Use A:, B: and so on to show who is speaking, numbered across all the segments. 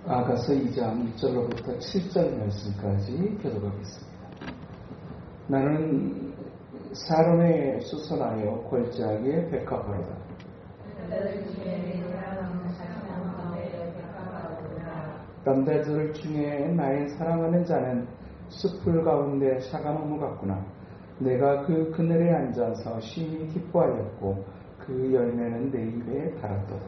A: 아가서 2장 1절로부터 7절 말씀까지 교독하겠습니다. 나는 사론에 수선하여 골짜기에 백합하로다. 남자들 중에 나의 사랑하는 자는 숲풀 가운데 사과나무 같구나. 내가 그 그늘에 앉아서 심히 기뻐하였고 그 열매는 내 입에 달았도다.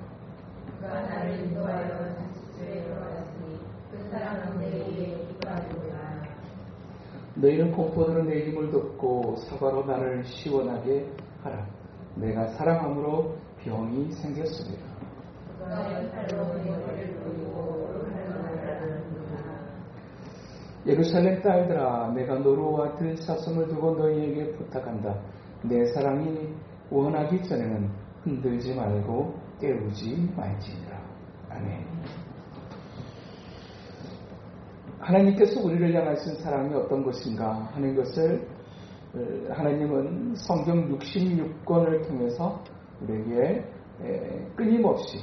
B: 그가 나를 인도하여 자식들에 들어갔으니 그 사랑은 내 입에 기뻐하리로다.
A: 너희는 공포들은 내 힘을 듣고 사과로 나를 시원하게 하라. 내가 사랑함으로 병이 생겼습니다. 예루살렘 딸들아, 내가 노루와 들사슴을 두고 너희에게 부탁한다. 내 사랑이 원하기 전에는 흔들지 말고 깨우지 말지니라. 아멘. 하나님께서 우리를 향하신 사랑이 어떤 것인가 하는 것을 하나님은 성경 66권을 통해서 우리에게 끊임없이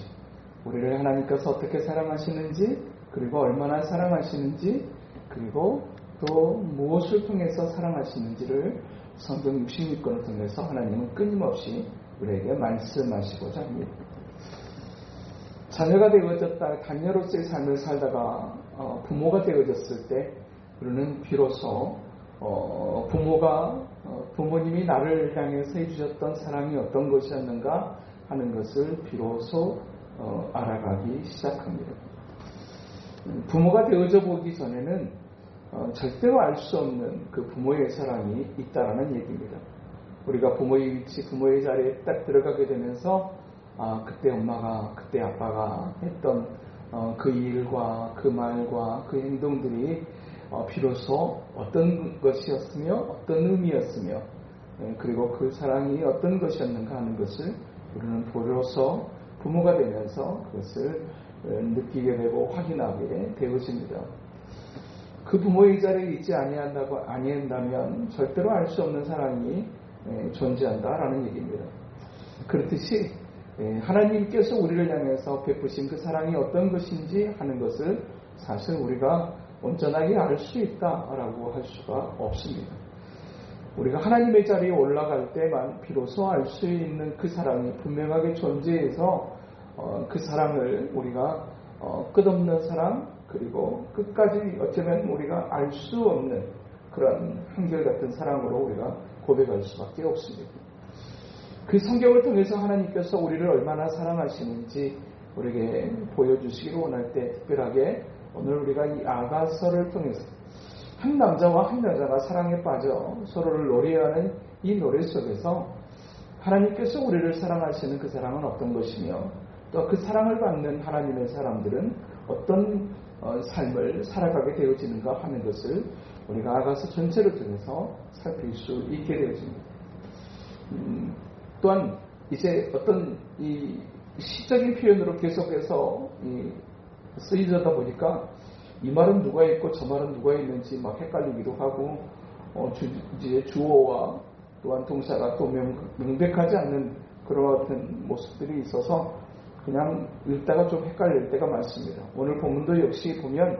A: 우리를 하나님께서 어떻게 사랑하시는지, 그리고 얼마나 사랑하시는지, 그리고 또 무엇을 통해서 사랑하시는지를 성경 66권을 통해서 하나님은 끊임없이 우리에게 말씀하시고자 합니다. 자녀가 되어졌다, 자녀로서의 삶을 살다가 부모가 되어졌을 때 우리는 비로소 부모님이 나를 향해서 해주셨던 사랑이 어떤 것이었는가 하는 것을 비로소 알아가기 시작합니다. 부모가 되어져 보기 전에는 절대로 알 수 없는 그 부모의 사랑이 있다라는 얘기입니다. 우리가 부모의 위치, 부모의 자리에 딱 들어가게 되면서 그때 엄마가, 그때 아빠가 했던 그 일과 그 말과 그 행동들이 비로소 어떤 것이었으며 어떤 의미였으며 그리고 그 사랑이 어떤 것이었는가 하는 것을 우리는 비로소 부모가 되면서 그것을 느끼게 되고 확인하게 되어집니다. 그 부모의 자리에 있지 아니한다면 절대로 알 수 없는 사랑이 존재한다라는 얘기입니다. 그렇듯이 하나님께서 우리를 향해서 베푸신 그 사랑이 어떤 것인지 하는 것을 사실 우리가 온전하게 알 수 있다라고 할 수가 없습니다. 우리가 하나님의 자리에 올라갈 때만 비로소 알 수 있는 그 사랑이 분명하게 존재해서 그 사랑을 우리가 끝없는 사랑, 그리고 끝까지 어쩌면 우리가 알 수 없는 그런 한결같은 사랑으로 우리가 고백할 수밖에 없습니다. 그 성경을 통해서 하나님께서 우리를 얼마나 사랑하시는지 우리에게 보여주시기를 원할 때 특별하게 오늘 우리가 이 아가서를 통해서 한 남자와 한 여자가 사랑에 빠져 서로를 노래하는 이 노래 속에서 하나님께서 우리를 사랑하시는 그 사랑은 어떤 것이며 또 그 사랑을 받는 하나님의 사람들은 어떤 삶을 살아가게 되어지는가 하는 것을 우리가 아가서 전체를 통해서 살필 수 있게 되어집니다. 또한 이제 어떤 이 시적인 표현으로 계속해서 쓰여져다 보니까 이 말은 누가 있고 저 말은 누가 있는지 막 헷갈리기도 하고 이제 주어와 또한 동사가 또 명백하지 않는 그런 같은 모습들이 있어서 그냥 읽다가 좀 헷갈릴 때가 많습니다. 오늘 본문도 역시 보면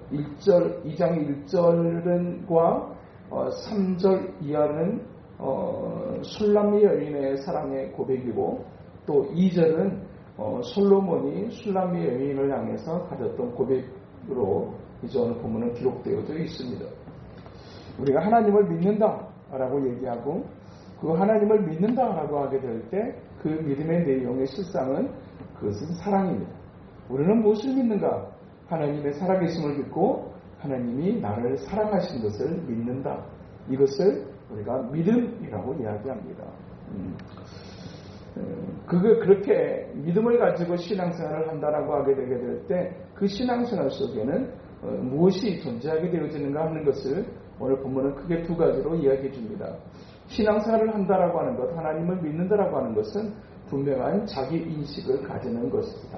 A: 2장 1절과 3절 이하는 술람미 여인의 사랑의 고백이고 또 2절은 솔로몬이 술람미 여인을 향해서 가졌던 고백으로 이제 오늘 본문은 기록되어져 있습니다. 우리가 하나님을 믿는다라고 얘기하고 그 하나님을 믿는다라고 하게 될 때 그 믿음의 내용의 실상은 그것은 사랑입니다. 우리는 무엇을 믿는가? 하나님의 살아계심을 믿고 하나님이 나를 사랑하신 것을 믿는다. 이것을 우리가 믿음이라고 이야기합니다. 그렇게 믿음을 가지고 신앙생활을 한다라고 하게 되게 될 때 그 신앙생활 속에는 무엇이 존재하게 되어지는가 하는 것을 오늘 본문은 크게 두 가지로 이야기해 줍니다. 신앙생활을 한다라고 하는 것, 하나님을 믿는다라고 하는 것은 분명한 자기 인식을 가지는 것이다.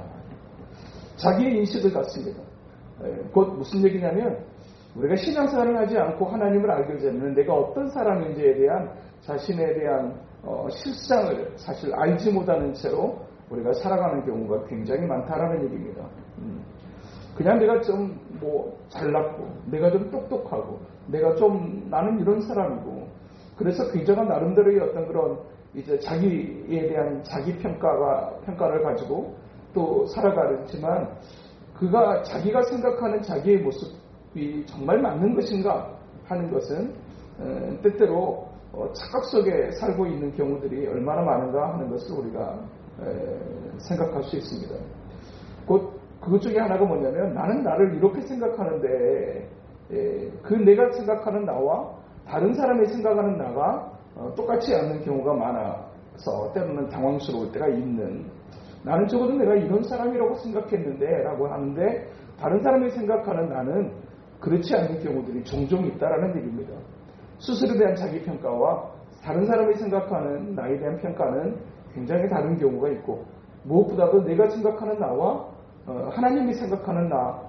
A: 자기의 인식을 갖습니다. 곧 무슨 얘기냐면 우리가 신앙생활을 하지 않고 하나님을 알게 되면 내가 어떤 사람인지에 대한 자신에 대한 실상을 사실 알지 못하는 채로 우리가 살아가는 경우가 굉장히 많다라는 얘기입니다. 그냥 내가 좀 잘났고, 내가 좀 똑똑하고, 내가 좀 나는 이런 사람이고, 그래서 굉장한 나름대로의 어떤 그런 이제 자기에 대한 자기 평가를 가지고 또 살아가지만, 그가 자기가 생각하는 자기의 모습이 정말 맞는 것인가 하는 것은 때때로 착각 속에 살고 있는 경우들이 얼마나 많은가 하는 것을 우리가 생각할 수 있습니다. 곧 그것 중에 하나가 뭐냐면, 나는 나를 이렇게 생각하는데 그 내가 생각하는 나와 다른 사람이 생각하는 나가 똑같지 않는 경우가 많아서 때로는 당황스러울 때가 있는, 나는 적어도 내가 이런 사람이라고 생각했는데 라고 하는데 다른 사람이 생각하는 나는 그렇지 않은 경우들이 종종 있다라는 얘기입니다. 스스로에 대한 자기 평가와 다른 사람이 생각하는 나에 대한 평가는 굉장히 다른 경우가 있고, 무엇보다도 내가 생각하는 나와 하나님이 생각하는 나,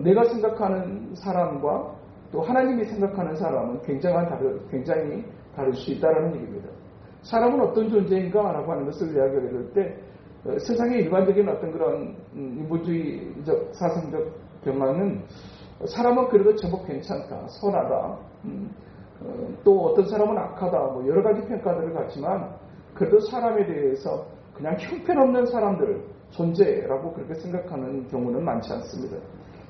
A: 내가 생각하는 사람과 또 하나님이 생각하는 사람은 굉장히 다를 수 있다는 얘기입니다. 사람은 어떤 존재인가 라고 하는 것을 이야기를 할 때 세상의 일반적인 어떤 그런 인본주의적 사상적 경향은 사람은 그래도 제법 괜찮다, 선하다, 또 어떤 사람은 악하다, 여러 가지 평가들을 갖지만 그래도 사람에 대해서 그냥 형편없는 사람들, 존재라고 그렇게 생각하는 경우는 많지 않습니다.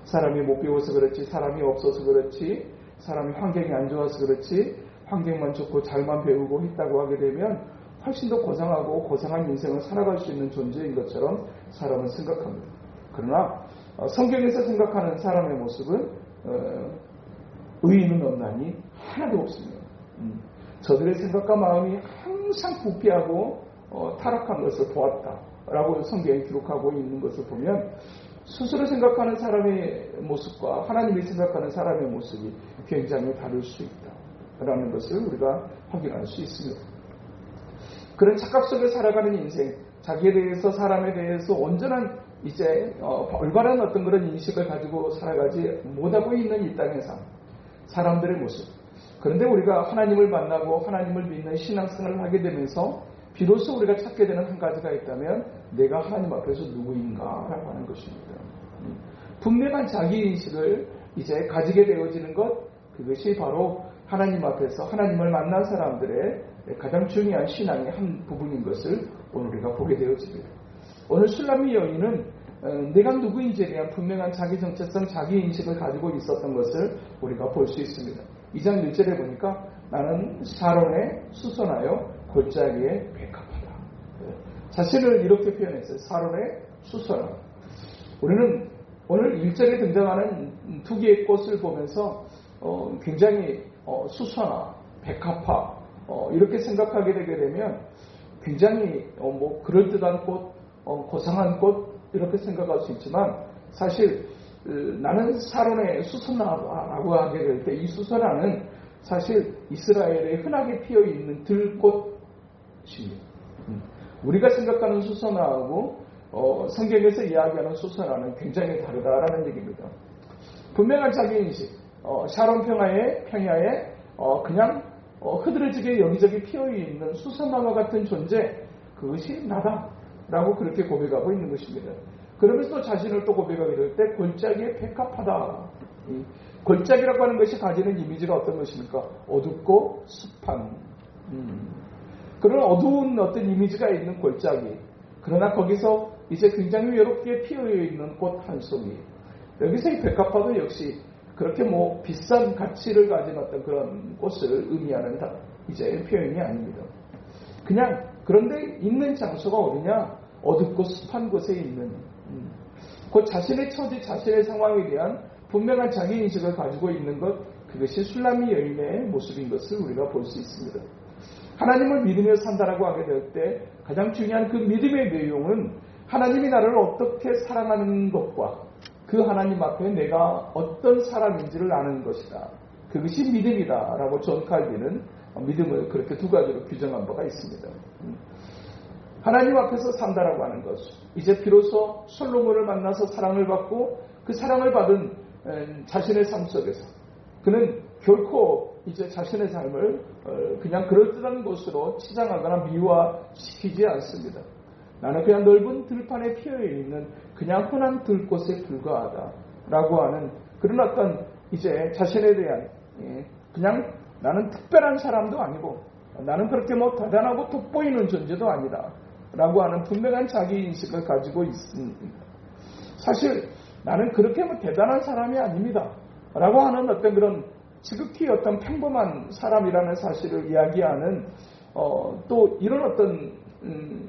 A: 사람이 못 배워서 그렇지, 사람이 없어서 그렇지, 사람이 환경이 안 좋아서 그렇지, 환경만 좋고 잘만 배우고 있다고 하게 되면 훨씬 더 고상한 인생을 살아갈 수 있는 존재인 것처럼 사람은 생각합니다. 그러나 성경에서 생각하는 사람의 모습은 의인은 없나니 하나도 없습니다. 저들의 생각과 마음이 항상 부패하고 타락한 것을 보았다라고 성경에 기록하고 있는 것을 보면, 스스로 생각하는 사람의 모습과 하나님이 생각하는 사람의 모습이 굉장히 다를 수 있다라는 것을 우리가 확인할 수 있습니다. 그런 착각 속에 살아가는 인생, 자기에 대해서, 사람에 대해서 온전한 올바른 어떤 그런 인식을 가지고 살아가지 못하고 있는 이 땅의 삶, 사람들의 모습. 그런데 우리가 하나님을 만나고 하나님을 믿는 신앙생활을 하게 되면서 비로소 우리가 찾게 되는 한 가지가 있다면, 내가 하나님 앞에서 누구인가라고 하는 것입니다. 분명한 자기인식을 가지게 되어지는 것, 그것이 바로 하나님 앞에서 하나님을 만난 사람들의 가장 중요한 신앙의 한 부분인 것을 오늘 우리가 보게 되어집니다. 오늘 술람미 여인은 내가 누구인지에 대한 분명한 자기 정체성, 자기 인식을 가지고 있었던 것을 우리가 볼 수 있습니다. 2장 1절에 보니까 나는 사론에 수선하여 골짜기에 백합하다. 자신을 이렇게 표현했어요. 사론에 수선하다. 우리는 오늘 1절에 등장하는 두 개의 꽃을 보면서 굉장히 수선화, 백합화 이렇게 생각하게 되게 되면 굉장히 그럴듯한 꽃, 고상한 꽃 이렇게 생각할 수 있지만, 사실 나는 사론의 수선화라고 하게 될 때 이 수선화는 사실 이스라엘에 흔하게 피어있는 들꽃입니다. 우리가 생각하는 수선화하고 성경에서 이야기하는 수선화는 굉장히 다르다라는 얘기입니다. 분명한 자기인식, 샤론 평야에 그냥 흐드러지게 여기저기 피어있는 수선화와 같은 존재, 그것이 나다라고 그렇게 고백하고 있는 것입니다. 그러면서 또 자신을 또 고백하게 될 때 골짜기에 백합하다. 골짜기라고 하는 것이 가지는 이미지가 어떤 것입니까? 어둡고 습한 그런 어두운 어떤 이미지가 있는 골짜기. 그러나 거기서 굉장히 외롭게 피어있는 꽃 한 송이. 여기서 이 백합화도 역시 그렇게 비싼 가치를 가진 어떤 그런 꽃을 의미하는 표현이 아닙니다. 그냥 그런데 있는 장소가 어디냐? 어둡고 습한 곳에 있는 곧 자신의 처지, 자신의 상황에 대한 분명한 자기인식을 가지고 있는 것, 그것이 술람미 여인의 모습인 것을 우리가 볼 수 있습니다. 하나님을 믿으며 산다라고 하게 될 때 가장 중요한 그 믿음의 내용은 하나님이 나를 어떻게 사랑하는 것과 그 하나님 앞에 내가 어떤 사람인지를 아는 것이다. 그것이 믿음이다 라고 존 칼빈은 믿음을 그렇게 두 가지로 규정한 바가 있습니다. 하나님 앞에서 산다라고 하는 것, 이제 비로소 솔로몬을 만나서 사랑을 받고 그 사랑을 받은 자신의 삶 속에서 그는 결코 자신의 삶을 그냥 그럴듯한 것으로 치장하거나 미화시키지 않습니다. 나는 그냥 넓은 들판에 피어있는 그냥 흔한 들꽃에 불과하다라고 하는 그런 어떤 이제 자신에 대한 그냥 나는 특별한 사람도 아니고 나는 그렇게 뭐 대단하고 돋보이는 존재도 아니다 라고 하는 분명한 자기인식을 가지고 있습니다. 사실 나는 그렇게 뭐 대단한 사람이 아닙니다 라고 하는 어떤 그런 지극히 어떤 평범한 사람이라는 사실을 이야기하는 또 이런 어떤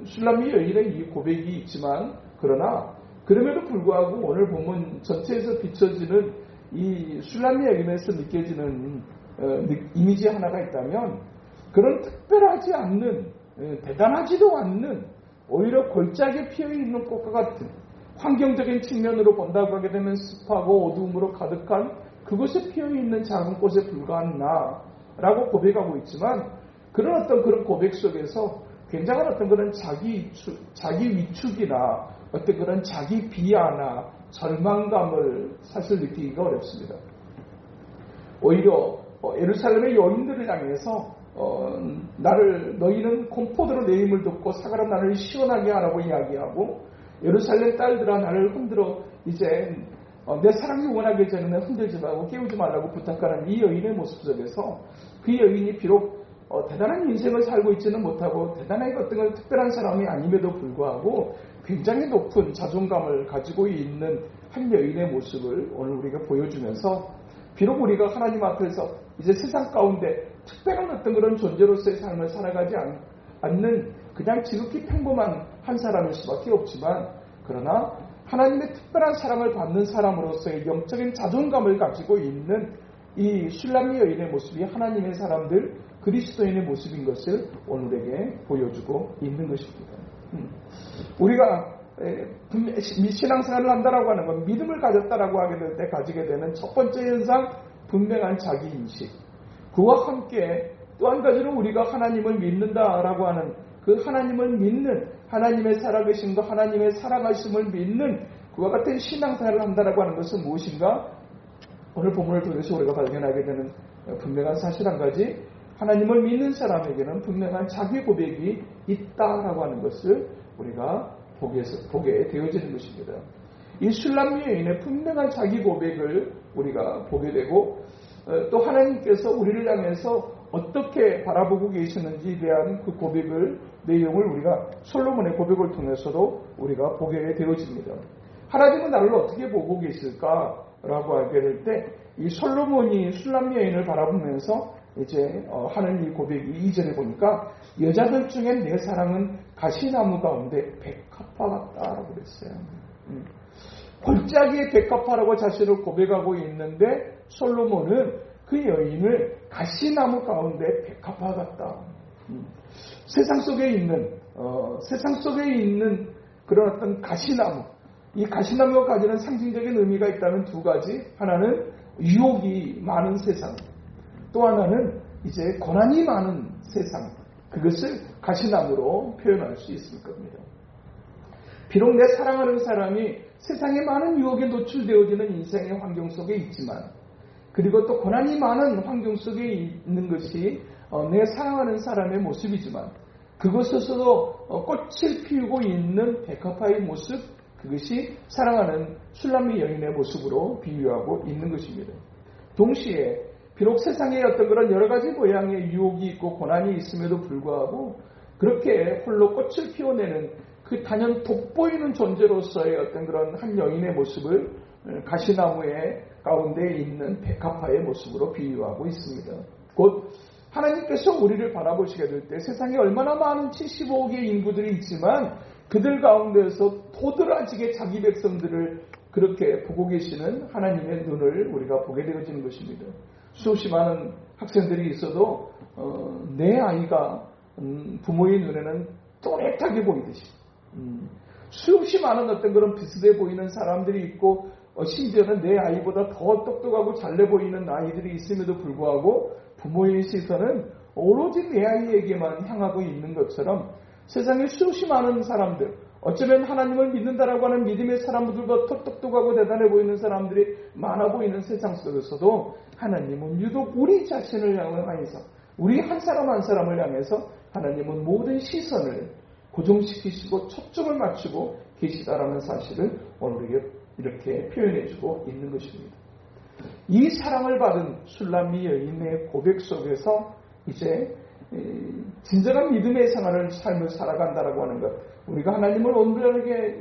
A: 슐람미 여인의 이 고백이 있지만 그러나 그럼에도 불구하고 오늘 본문 전체에서 비춰지는 이 슐람미 여인에서 느껴지는 이미지 하나가 있다면 그런 특별하지 않는 대단하지도 않는 오히려 골짜기에 피어있는 꽃과 같은 환경적인 측면으로 본다고 하게 되면 습하고 어두움으로 가득한 그곳에 피어있는 작은 꽃에 불과한 나라고 고백하고 있지만 그런 어떤 그런 고백 속에서 굉장한 어떤 그런 자기 위축이나 어떤 그런 자기 비하나 절망감을 사실 느끼기가 어렵습니다. 오히려 예루살렘의 여인들을 향해서 너희는 곰포도로 내 힘을 듣고 사가라 나를 시원하게 하라고 이야기하고 예루살렘 딸들아 나를 흔들어 이제 내 사랑이 원하기 전에 흔들지 말고 깨우지 말라고 부탁하는 이 여인의 모습 속에서 그 여인이 비록 대단한 인생을 살고 있지는 못하고 대단하게 어떤 걸 특별한 사람이 아님에도 불구하고 굉장히 높은 자존감을 가지고 있는 한 여인의 모습을 오늘 우리가 보여주면서 비록 우리가 하나님 앞에서 이제 세상 가운데 특별한 어떤 그런 존재로서의 삶을 살아가지 않는 그냥 지극히 평범한 한 사람일 수밖에 없지만 그러나 하나님의 특별한 사랑을 받는 사람으로서의 영적인 자존감을 가지고 있는 이 슐람미 여인의 모습이 하나님의 사람들 그리스도인의 모습인 것을 오늘에게 보여주고 있는 것입니다. 우리가 신앙생활을 한다라고 하는 건 믿음을 가졌다라고 하게 될 때 가지게 되는 첫 번째 현상 분명한 자기인식 그와 함께 또 한 가지로 우리가 하나님을 믿는다라고 하는 그 하나님을 믿는 하나님의 살아계심과 하나님의 살아가심을 믿는 그와 같은 신앙생활을 한다라고 하는 것은 무엇인가? 오늘 본문을 통해서 우리가 발견하게 되는 분명한 사실 한 가지 하나님을 믿는 사람에게는 분명한 자기 고백이 있다라고 하는 것을 우리가 보게 되어지는 것입니다. 이 슐람미 여인의 분명한 자기 고백을 우리가 보게 되고 또 하나님께서 우리를 향해서 어떻게 바라보고 계시는지에 대한 그 고백을 내용을 우리가 솔로몬의 고백을 통해서도 우리가 보게 되어집니다. 하나님은 나를 어떻게 보고 계실까라고 하게 될 때 이 솔로몬이 슐람미 여인을 바라보면서 이제 하는 이 고백이 2절에 보니까 여자들 중에 내 사랑은 가시나무 가운데 백합화 같다라고 그랬어요. 골짜기의 백합화라고 자신을 고백하고 있는데 솔로몬은 그 여인을 가시나무 가운데 백합화 같다. 세상 속에 있는 그런 어떤 가시나무, 이 가시나무가 가지는 상징적인 의미가 있다면 두 가지. 하나는 유혹이 많은 세상, 또 하나는 이제 고난이 많은 세상. 그것을 가시나무로 표현할 수 있을 겁니다. 비록 내 사랑하는 사람이 세상에 많은 유혹에 노출되어지는 인생의 환경 속에 있지만 그리고 또 고난이 많은 환경 속에 있는 것이 내 사랑하는 사람의 모습이지만 그것에서도 꽃을 피우고 있는 백합화의 모습 그것이 사랑하는 슐람미 여인의 모습으로 비유하고 있는 것입니다. 동시에 비록 세상에 어떤 그런 여러 가지 모양의 유혹이 있고 고난이 있음에도 불구하고 그렇게 홀로 꽃을 피워내는 그 단연 돋보이는 존재로서의 어떤 그런 한 여인의 모습을 가시나무의 가운데 있는 백합화의 모습으로 비유하고 있습니다. 곧 하나님께서 우리를 바라보시게 될 때 세상에 얼마나 많은 75억의 인구들이 있지만 그들 가운데서 도드라지게 자기 백성들을 그렇게 보고 계시는 하나님의 눈을 우리가 보게 되어지는 것입니다. 수없이 많은 학생들이 있어도 내 아이가 부모의 눈에는 또렷하게 보이듯이 수없이 많은 어떤 그런 비슷해 보이는 사람들이 있고 심지어는 내 아이보다 더 똑똑하고 잘내 보이는 아이들이 있음에도 불구하고 부모의 시선은 오로지 내 아이에게만 향하고 있는 것처럼 세상에 수없이 많은 사람들 어쩌면 하나님을 믿는다라고 하는 믿음의 사람들보다 더 똑똑하고 대단해 보이는 사람들이 많아 보이는 세상 속에서도 하나님은 유독 우리 자신을 향해서 우리 한 사람 한 사람을 향해서 하나님은 모든 시선을 고정시키시고 초점을 맞추고 계시다라는 사실을 오늘 이렇게 표현해주고 있는 것입니다. 이 사랑을 받은 술람미 여인의 고백 속에서 이제 진정한 믿음의 삶을 살아간다라고 하는 것, 우리가 하나님을 온전하게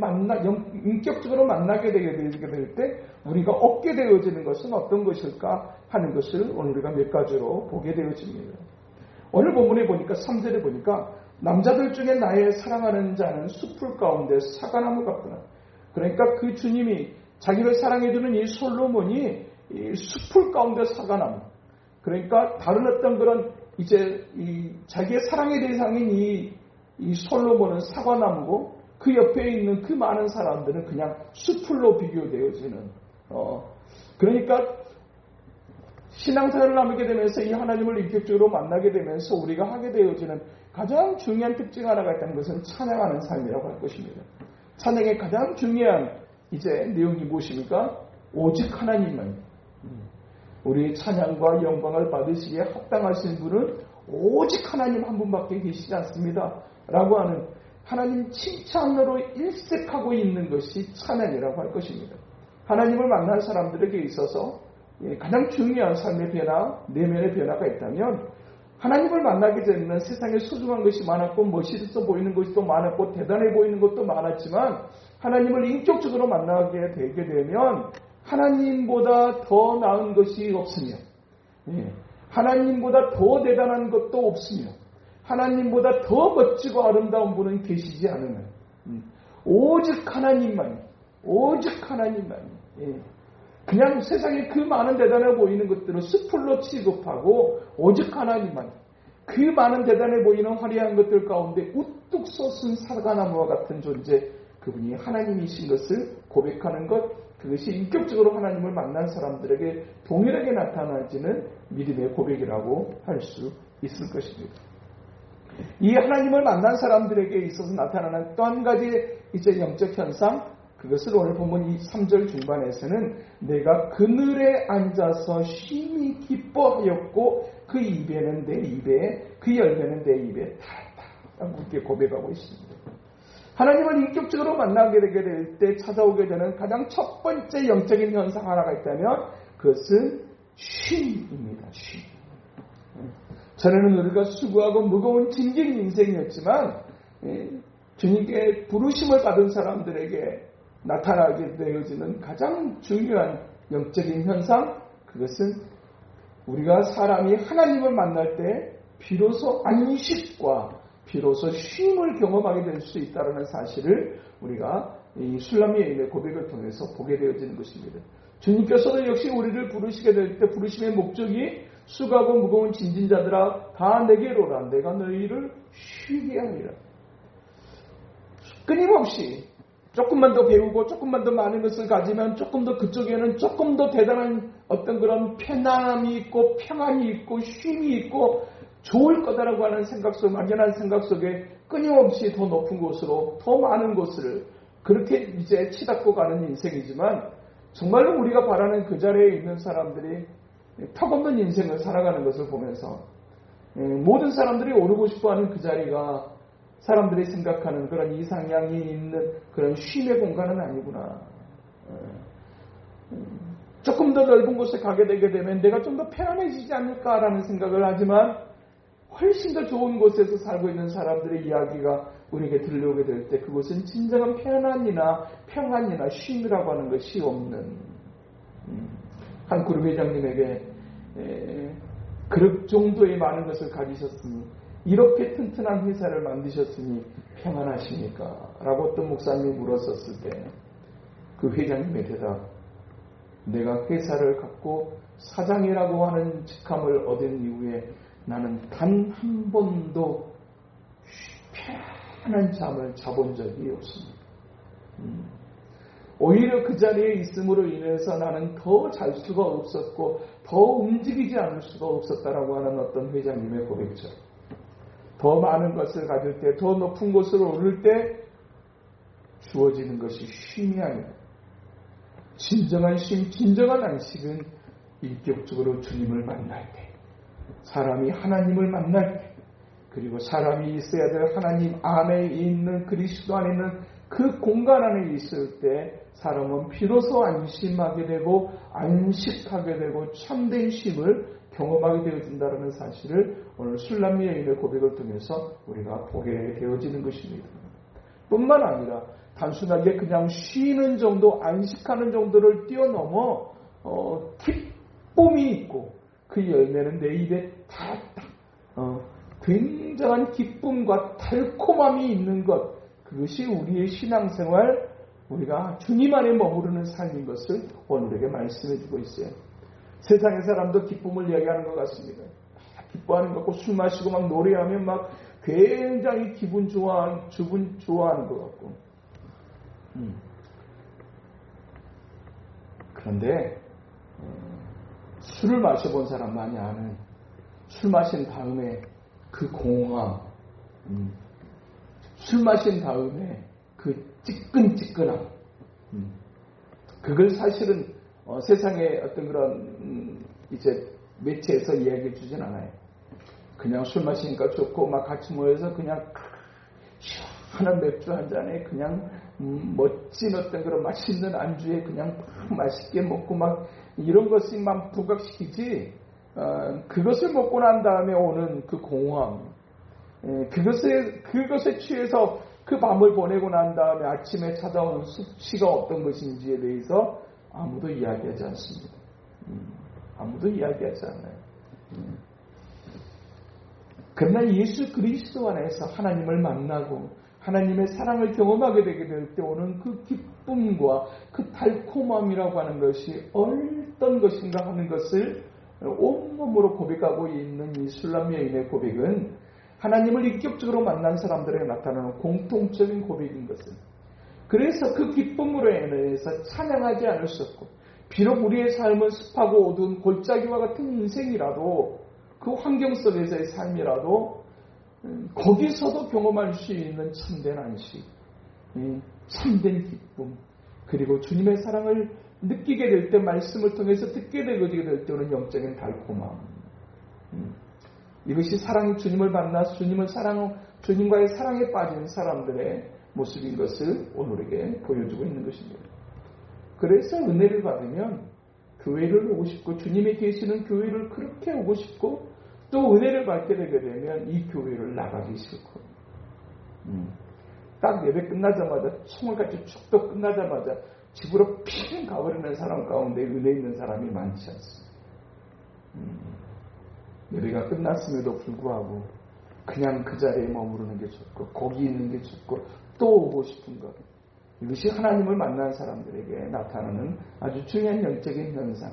A: 인격적으로 만나게 되게 될 때 우리가 얻게 되어지는 것은 어떤 것일까 하는 것을 오늘 우리가 몇 가지로 보게 되어집니다. 오늘 본문에 보니까 3절에 보니까 남자들 중에 나의 사랑하는 자는 숲풀 가운데 사과나무 같구나. 그러니까 그 주님이 자기를 사랑해주는 이 솔로몬이 이 숲풀 가운데 사과나무, 그러니까 다른 어떤 그런 이제 자기의 사랑의 대상인 이 솔로몬은 사과나무고 그 옆에 있는 그 많은 사람들은 그냥 숲풀로 비교되어지는 그러니까 신앙생활을 나누게 되면서 이 하나님을 인격적으로 만나게 되면서 우리가 하게 되어지는 가장 중요한 특징 하나가 있다는 것은 찬양하는 삶이라고 할 것입니다. 찬양의 가장 중요한 이제 내용이 무엇입니까? 오직 하나님만. 우리의 찬양과 영광을 받으시기에 합당하신 분은 오직 하나님 한 분밖에 계시지 않습니다. 라고 하는 하나님 칭찬으로 일색하고 있는 것이 찬양이라고 할 것입니다. 하나님을 만난 사람들에게 있어서 가장 중요한 삶의 변화, 내면의 변화가 있다면 하나님을 만나게 되면 세상에 소중한 것이 많았고 멋있어 보이는 것이 또 많았고 대단해 보이는 것도 많았지만 하나님을 인격적으로 만나게 되게 되면 하나님보다 더 나은 것이 없으며 하나님보다 더 대단한 것도 없으며 하나님보다 더 멋지고 아름다운 분은 계시지 않으면 오직 하나님만 그냥 세상에 그 많은 대단해 보이는 것들은 숲풀로 취급하고 오직 하나님만 그 많은 대단해 보이는 화려한 것들 가운데 우뚝 솟은 사과나무와 같은 존재, 그분이 하나님이신 것을 고백하는 것, 그것이 인격적으로 하나님을 만난 사람들에게 동일하게 나타나지는 믿음의 고백이라고 할 수 있을 것입니다. 이 하나님을 만난 사람들에게 있어서 나타나는 또 한 가지 이제 영적 현상, 그것을 오늘 본문 이 3절 중반에서는 내가 그늘에 앉아서 심히 기뻐하였고 그 입에는 내 입에 그 열매는 내 입에 달다 이렇게 고백하고 있습니다. 하나님을 인격적으로 만나게 되게 될 때 찾아오게 되는 가장 첫 번째 영적인 현상 하나가 있다면 그것은 쉼입니다. 쉼. 전에는 우리가 수고하고 무거운 짐진 인생이었지만 주님께 부르심을 받은 사람들에게 나타나게 되어지는 가장 중요한 영적인 현상, 그것은 우리가 사람이 하나님을 만날 때 비로소 안식과 비로소 쉼을 경험하게 될 수 있다는 사실을 우리가 이 술람미 여인의 고백을 통해서 보게 되어지는 것입니다. 주님께서도 역시 우리를 부르시게 될 때 부르심의 목적이 수고하고 무거운 짐진 자들아 다 내게로라 내가 너희를 쉬게 하리라. 끊임없이 조금만 더 배우고 조금만 더 많은 것을 가지면 조금 더 그쪽에는 조금 더 대단한 어떤 그런 편안함이 있고 평안이 있고 쉼이 있고 좋을 거다라고 하는 생각 속, 막연한 생각 속에 끊임없이 더 높은 곳으로 더 많은 곳을 그렇게 이제 치닫고 가는 인생이지만 정말로 우리가 바라는 그 자리에 있는 사람들이 턱없는 인생을 살아가는 것을 보면서 모든 사람들이 오르고 싶어하는 그 자리가 사람들이 생각하는 그런 이상향이 있는 그런 쉼의 공간은 아니구나. 조금 더 넓은 곳에 가게 되게 되면 내가 좀 더 편안해지지 않을까라는 생각을 하지만 훨씬 더 좋은 곳에서 살고 있는 사람들의 이야기가 우리에게 들려오게 될 때 그것은 진정한 편안이나 평안이나 쉼이라고 하는 것이 없는 한 그룹 회장님에게 그럴 정도의 많은 것을 가지셨으니 이렇게 튼튼한 회사를 만드셨으니 평안하십니까? 라고 어떤 목사님이 물었었을 때 그 회장님의 대답, 내가 회사를 갖고 사장이라고 하는 직함을 얻은 이후에 나는 단 한 번도 편안한 잠을 자본 적이 없습니다. 오히려 그 자리에 있음으로 인해서 나는 더 잘 수가 없었고 더 움직이지 않을 수가 없었다라고 하는 어떤 회장님의 고백처럼 더 많은 것을 가질 때, 더 높은 곳으로 오를 때 주어지는 것이 쉼이 아니라 진정한 쉼, 진정한 안식은 인격적으로 주님을 만날 때, 사람이 하나님을 만날 때, 그리고 사람이 있어야 될 하나님 안에 있는 그리스도 안에 있는 그 공간 안에 있을 때 사람은 비로소 안심하게 되고 안식하게 되고 참된 쉼을 경험하게 되어진다는 사실을 오늘 술람미 여인의 고백을 통해서 우리가 보게 되어지는 것입니다. 뿐만 아니라 단순하게 그냥 쉬는 정도, 안식하는 정도를 뛰어넘어 기쁨이 있고 그 열매는 내 입에 닿았다. 굉장한 기쁨과 달콤함이 있는 것, 그것이 우리의 신앙생활, 우리가 주님 안에 머무르는 삶인 것을 오늘에게 말씀해 주고 있어요. 세상의 사람도 기쁨을 이야기하는 것 같습니다. 기뻐하는 것 같고 술 마시고 막 노래하면 막 굉장히 기분 좋아하는 것 같고. 그런데 술을 마셔본 사람만이 아는 술 마신 다음에 그 공허함, 술 마신 다음에 그 찌끈찌끈함, 그걸 사실은 세상의 어떤 그런 이제 매체에서 이야기해 주진 않아요. 그냥 술 마시니까 좋고 막 같이 모여서 그냥 시원한 맥주 한 잔에 그냥 멋진 어떤 그런 맛있는 안주에 그냥 맛있게 먹고 막 이런 것만 부각시키지, 그것을 먹고 난 다음에 오는 그 공허함, 그것에 취해서 그 밤을 보내고 난 다음에 아침에 찾아오는 숙취가 어떤 것인지에 대해서 아무도 이야기하지 않습니다. 아무도 이야기하지 않아요. 그러나 예수 그리스도 안에서 하나님을 만나고 하나님의 사랑을 경험하게 되게 될 때 오는 그 기쁨과 그 달콤함이라고 하는 것이 어떤 것인가 하는 것을 온몸으로 고백하고 있는 이 술람 여인의 고백은 하나님을 인격적으로 만난 사람들에게 나타나는 공통적인 고백인 것은, 그래서 그 기쁨으로 인해서 찬양하지 않을 수 없고, 비록 우리의 삶은 습하고 어두운 골짜기와 같은 인생이라도, 그 환경 속에서의 삶이라도 거기서도 경험할 수 있는 참된 안식, 참된 기쁨, 그리고 주님의 사랑을 느끼게 될 때, 말씀을 통해서 듣게 되게 될 때는 영적인 달콤함, 이것이 주님을 만나서 주님과의 사랑에 빠진 사람들의 모습인 것을 오늘에게 보여주고 있는 것입니다. 그래서 은혜를 받으면 교회를 오고 싶고, 주님이 계시는 교회를 그렇게 오고 싶고, 또 은혜를 받게 되게 되면 이 교회를 나가기 싫고, 딱 예배 끝나자마자 총알같이 축도 끝나자마자 집으로 핑 가버리는 사람 가운데 은혜 있는 사람이 많지 않습니다. 예배가 끝났음에도 불구하고 그냥 그 자리에 머무르는 게 좋고, 거기 있는 게 좋고, 또 오고 싶은 것, 이것이 하나님을 만난 사람들에게 나타나는 아주 중요한 영적인 현상.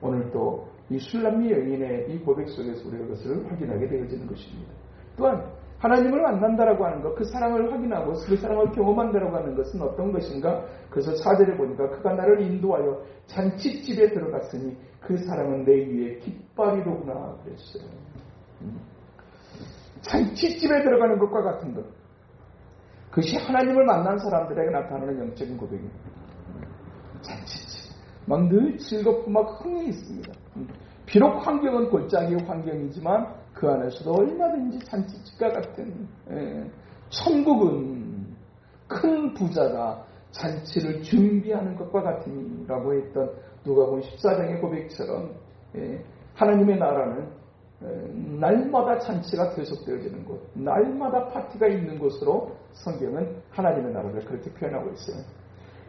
A: 오늘 또 이 술람미 여인의 이 고백 속에서 우리가 그것을 확인하게 되어지는 것입니다. 또한 하나님을 만난다라고 하는 것, 그 사랑을 확인하고 그 사랑을 경험한다라고 하는 것은 어떤 것인가? 그래서 4절에 보니까 그가 나를 인도하여 잔치집에 들어갔으니 그 사랑은 내 위에 깃발이로구나 그랬어요. 잔치집에 들어가는 것과 같은 것, 그것이 하나님을 만난 사람들에게 나타나는 영적인 고백입니다. 잔치집, 막 늘 즐겁고 막 흥이 있습니다. 비록 환경은 골짜기의 환경이지만 그 안에서도 얼마든지 잔치집과 같은, 천국은 큰 부자가 잔치를 준비하는 것과 같으니라고 했던 누가복음 14장의 고백처럼, 하나님의 나라는 날마다 잔치가 계속되어지는 곳, 날마다 파티가 있는 곳으로 성경은 하나님의 나라를 그렇게 표현하고 있어요.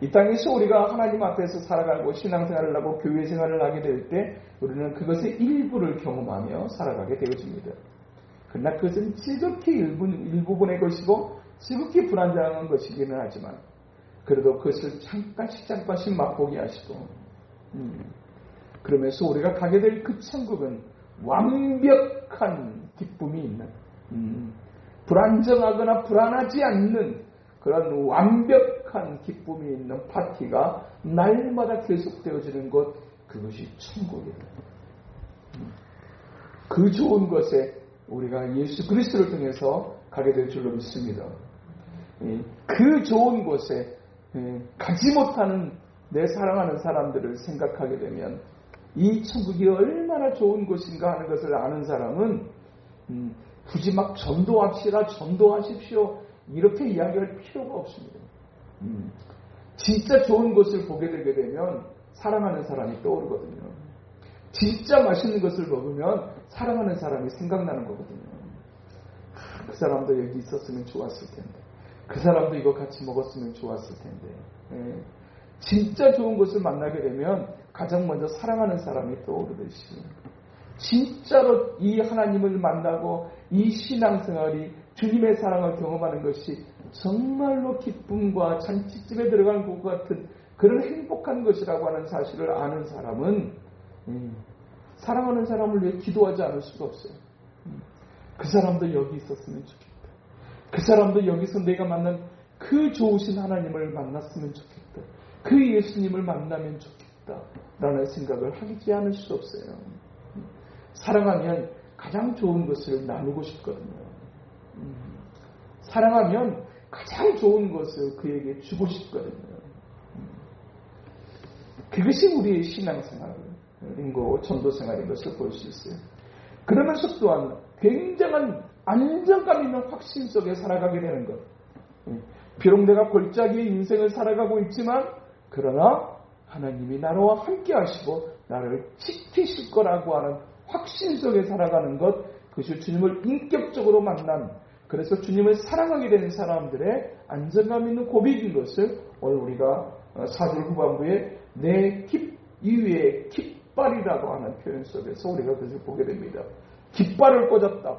A: 이 땅에서 우리가 하나님 앞에서 살아가고 신앙생활을 하고 교회생활을 하게 될 때 우리는 그것의 일부를 경험하며 살아가게 되어집니다. 그러나 그것은 지극히 일부분의 것이고 지극히 불안정한 것이기는 하지만, 그래도 그것을 잠깐씩 맛보게 하시고, 그러면서 우리가 가게 될 그 천국은 완벽한 기쁨이 있는, 불안정하거나 불안하지 않는 그런 완벽한 기쁨이 있는 파티가 날마다 계속되어지는 것, 그것이 천국이다. 그 좋은 것에 우리가 예수 그리스도를 통해서 가게 될 줄로 믿습니다. 그 좋은 곳에 가지 못하는 내 사랑하는 사람들을 생각하게 되면 이 천국이 얼마나 좋은 곳인가 하는 것을 아는 사람은 굳이 막 전도합시다, 전도하십시오 이렇게 이야기할 필요가 없습니다. 진짜 좋은 것을 보게 되게 되면 사랑하는 사람이 떠오르거든요. 진짜 맛있는 것을 먹으면 사랑하는 사람이 생각나는 거거든요. 그 사람도 여기 있었으면 좋았을 텐데, 그 사람도 이거 같이 먹었으면 좋았을 텐데. 진짜 좋은 것을 만나게 되면 가장 먼저 사랑하는 사람이 떠오르듯이 진짜로 이 하나님을 만나고 이 신앙생활이 주님의 사랑을 경험하는 것이 정말로 기쁨과 잔치집에 들어간 것 같은 그런 행복한 것이라고 하는 사실을 아는 사람은 사랑하는 사람을 위해 기도하지 않을 수가 없어요. 그 사람도 여기 있었으면 좋겠다. 그 사람도 여기서 내가 만난 그 좋으신 하나님을 만났으면 좋겠다. 그 예수님을 만나면 좋겠다. 라는 생각을 하지 않을 수 없어요. 사랑하면 가장 좋은 것을 나누고 싶거든요. 사랑하면 가장 좋은 것을 그에게 주고 싶거든요. 그것이 우리의 신앙생활인 거, 전도생활인 것을 볼 수 있어요. 그러면서 또한 굉장한 안정감 있는 확신 속에 살아가게 되는 것. 비록 내가 골짜기의 인생을 살아가고 있지만 그러나 하나님이 나와 함께 하시고 나를 지키실 거라고 하는 확신 속에 살아가는 것, 그것이 주님을 인격적으로 만난, 그래서 주님을 사랑하게 되는 사람들의 안정감 있는 고백인 것을 오늘 우리가 4절 후반부에 내 위에 깃발이라고 하는 표현 속에서 우리가 그것을 보게 됩니다. 깃발을 꽂았다.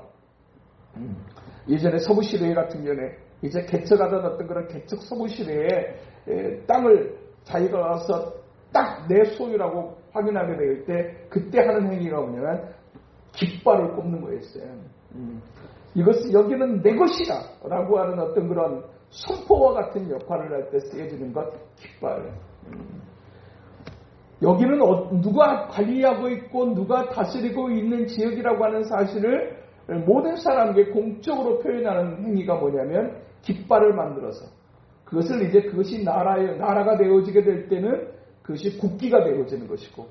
A: 예전에 서부시대에 같은 경우에 이제 개척하던 어떤 그런 개척 서부시대에 땅을 자기가 와서 딱 내 소유라고 확인하게 될 때 그때 하는 행위가 뭐냐면 깃발을 꼽는 거였어요. 이것은 여기는 내 것이다 라고 하는 어떤 그런 선포와 같은 역할을 할 때 쓰여지는 것, 깃발. 여기는 누가 관리하고 있고 누가 다스리고 있는 지역이라고 하는 사실을 모든 사람에게 공적으로 표현하는 행위가 뭐냐면 깃발을 만들어서 그것이 나라가 되어지게 될 때는 그것이 국기가 되어지는 것이고,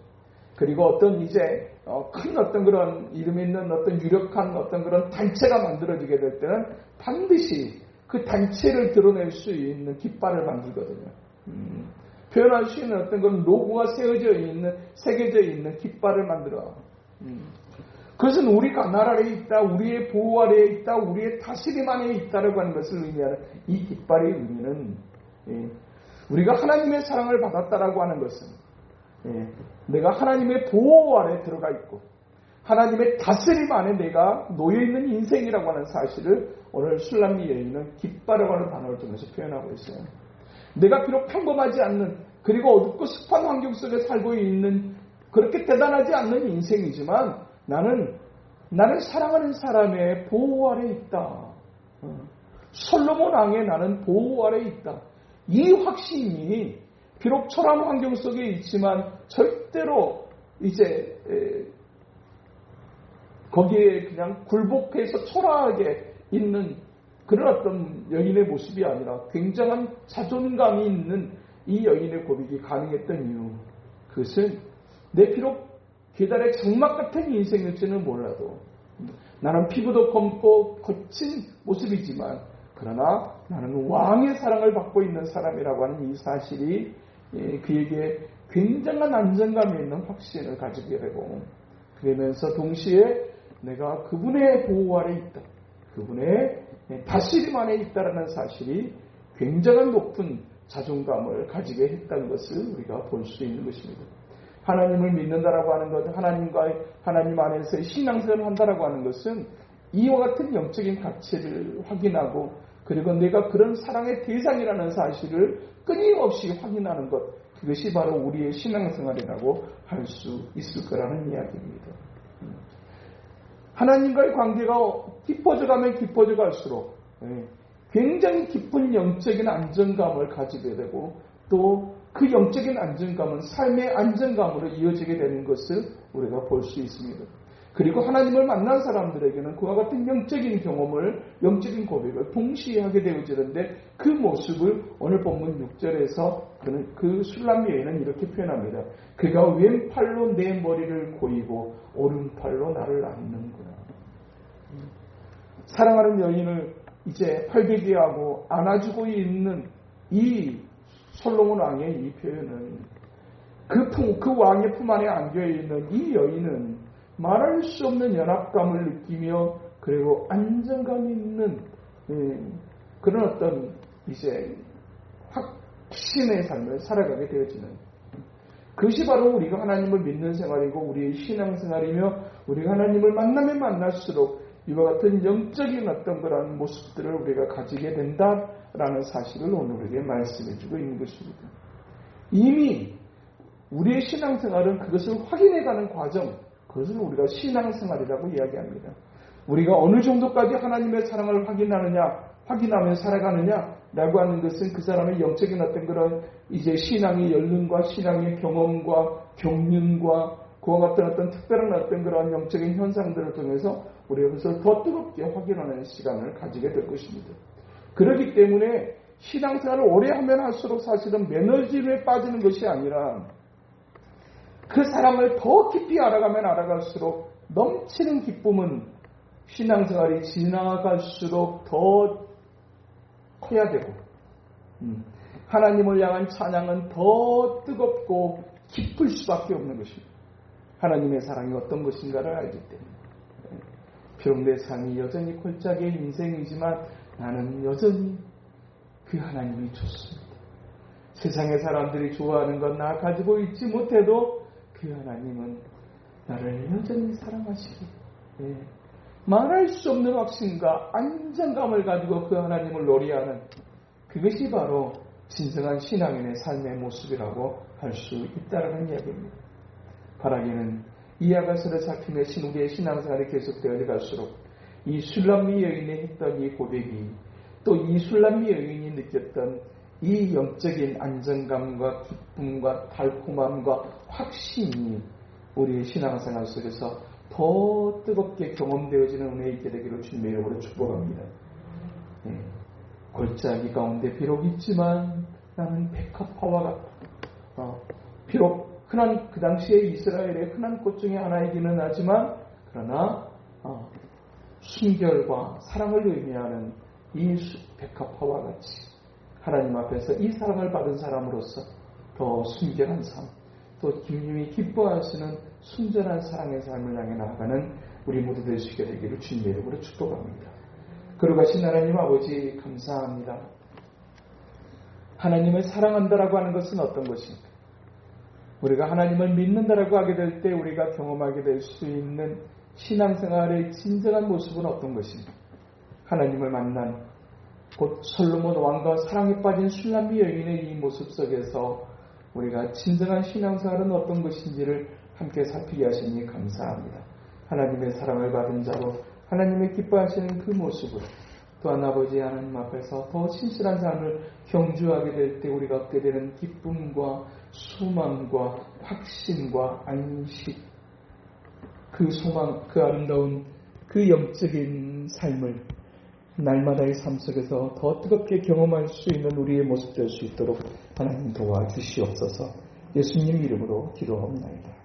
A: 그리고 어떤 이제 큰 어떤 그런 이름 있는 어떤 유력한 어떤 그런 단체가 만들어지게 될 때는 반드시 그 단체를 드러낼 수 있는 깃발을 만들거든요. 표현할 수 있는 어떤 그런 로고가 새겨져 있는 깃발을 만들어. 그것은 우리가 나라 아래에 있다, 우리의 보호 아래에 있다, 우리의 다스림 안에 있다라고 하는 것을 의미하는 이 깃발의 의미는 우리가 하나님의 사랑을 받았다라고 하는 것은 내가 하나님의 보호 아래 들어가 있고 하나님의 다스림 안에 내가 놓여있는 인생이라고 하는 사실을 오늘 술람미 여인은 깃발이라고 하는 단어를 통해서 표현하고 있어요. 내가 비록 평범하지 않는, 그리고 어둡고 습한 환경 속에 살고 있는 그렇게 대단하지 않는 인생이지만 나는 사랑하는 사람의 보호 아래 있다. 솔로몬 왕의 나는 보호 아래 있다. 이 확신이 비록 초라한 환경 속에 있지만 절대로 이제 거기에 그냥 굴복해서 초라하게 있는 그런 어떤 여인의 모습이 아니라 굉장한 자존감이 있는 이 여인의 고백이 가능했던 이유, 그것은 내 비록 계달의 장막 같은 인생일지는 몰라도 나는 피부도 검고 거친 모습이지만 그러나 나는 왕의 사랑을 받고 있는 사람이라고 하는 이 사실이 그에게 굉장한 안정감이 있는 확신을 가지게 되고, 그러면서 동시에 내가 그분의 보호 아래 있다, 그분의 다스림 안에 있다라는 사실이 굉장한 높은 자존감을 가지게 했다는 것을 우리가 볼 수 있는 것입니다. 하나님을 믿는다라고 하는 것, 하나님 안에서의 신앙생활을 한다라고 하는 것은 이와 같은 영적인 가치를 확인하고, 그리고 내가 그런 사랑의 대상이라는 사실을 끊임없이 확인하는 것, 그것이 바로 우리의 신앙생활이라고 할 수 있을 거라는 이야기입니다. 하나님과의 관계가 깊어져 가면 깊어져 갈수록 굉장히 깊은 영적인 안정감을 가지게 되고, 또 그 영적인 안정감은 삶의 안정감으로 이어지게 되는 것을 우리가 볼 수 있습니다. 그리고 하나님을 만난 사람들에게는 그와 같은 영적인 경험을, 영적인 고백을 동시에 하게 되어지는데, 그 모습을 오늘 본문 6절에서 그 술람 여인은 이렇게 표현합니다. 그가 왼팔로 내 머리를 고이고 오른팔로 나를 안는구나. 사랑하는 여인을 이제 활개기하고 안아주고 있는 이 솔로몬 왕의 이 표현은 그 왕의 품 안에 안겨있는 이 여인은 말할 수 없는 연합감을 느끼며 그리고 안정감 있는 그런 어떤 이제 확신의 삶을 살아가게 되어지는, 그것이 바로 우리가 하나님을 믿는 생활이고 우리의 신앙생활이며 우리가 하나님을 만나면 만날수록 이와 같은 영적인 어떤 그런 모습들을 우리가 가지게 된다라는 사실을 오늘 우리에게 말씀해주고 있는 것입니다. 이미 우리의 신앙생활은 그것을 확인해가는 과정, 그것을 우리가 신앙생활이라고 이야기합니다. 우리가 어느 정도까지 하나님의 사랑을 확인하며 살아가느냐라고 하는 것은 그 사람의 영적인 어떤 그런 이제 신앙의 연륜과 신앙의 경험과 경륜과 그와 같은 어떤 특별한 어떤 그런 영적인 현상들을 통해서 우리가 그것을 더 뜨겁게 확인하는 시간을 가지게 될 것입니다. 그렇기 때문에 신앙생활을 오래 하면 할수록 사실은 매너지에 빠지는 것이 아니라 그 사람을 더 깊이 알아가면 알아갈수록 넘치는 기쁨은 신앙생활이 지나갈수록 더 커야 되고 하나님을 향한 찬양은 더 뜨겁고 깊을 수밖에 없는 것입니다. 하나님의 사랑이 어떤 것인가를 알기 때문에. 비록 내 삶이 여전히 골짜기의 인생이지만 나는 여전히 그 하나님이 좋습니다. 세상의 사람들이 좋아하는 건 나 가지고 있지 못해도 그 하나님은 나를 여전히 사랑하시고 말할 수 없는 확신과 안정감을 가지고 그 하나님을 노래하는, 그것이 바로 진정한 신앙인의 삶의 모습이라고 할 수 있다는 이야기입니다. 바라기는 이 아가서를 살피며 우리의 신앙생활이 계속되어 갈수록 이 술람미 여인이 했던 이 고백이, 또 이 술람미 여인이 느꼈던 이 영적인 안정감과 기쁨과 달콤함과 확신이 우리의 신앙생활 속에서 더 뜨겁게 경험되어지는 은혜 있게 되기를 주님의 이름으로 축복합니다. 골짜기 가운데 비록 있지만 나는 백합화와 같다. 비록 흔한 그 당시에 이스라엘의 흔한 꽃 중에 하나이기는 하지만 그러나 순결과 사랑을 의미하는 이 백합화와 같이 하나님 앞에서 이 사랑을 받은 사람으로서 더 순결한 삶, 또 주님이 기뻐하시는 순전한 사랑의 삶을 향해 나아가는 우리 모두 되시게 되기를 주님의 이름으로 축복합니다. 거룩하신 하나님 아버지 감사합니다. 하나님을 사랑한다라고 하는 것은 어떤 것입니까? 우리가 하나님을 믿는다라고 하게 될 때 우리가 경험하게 될 수 있는 신앙생활의 진정한 모습은 어떤 것입니까? 하나님을 만난 곧 솔로몬 왕과 사랑에 빠진 술람미 여인의 이 모습 속에서 우리가 진정한 신앙생활은 어떤 것인지를 함께 살피게 하시니 감사합니다. 하나님의 사랑을 받은 자로 하나님의 기뻐하시는 그 모습을 또한 아버지 하나님 앞에서 더 신실한 삶을 경주하게 될 때 우리가 얻게 되는 기쁨과 소망과 확신과 안식, 그 소망, 그 아름다운 그 영적인 삶을 날마다의 삶 속에서 더 뜨겁게 경험할 수 있는 우리의 모습 될 수 있도록 하나님 도와주시옵소서. 예수님 이름으로 기도합니다.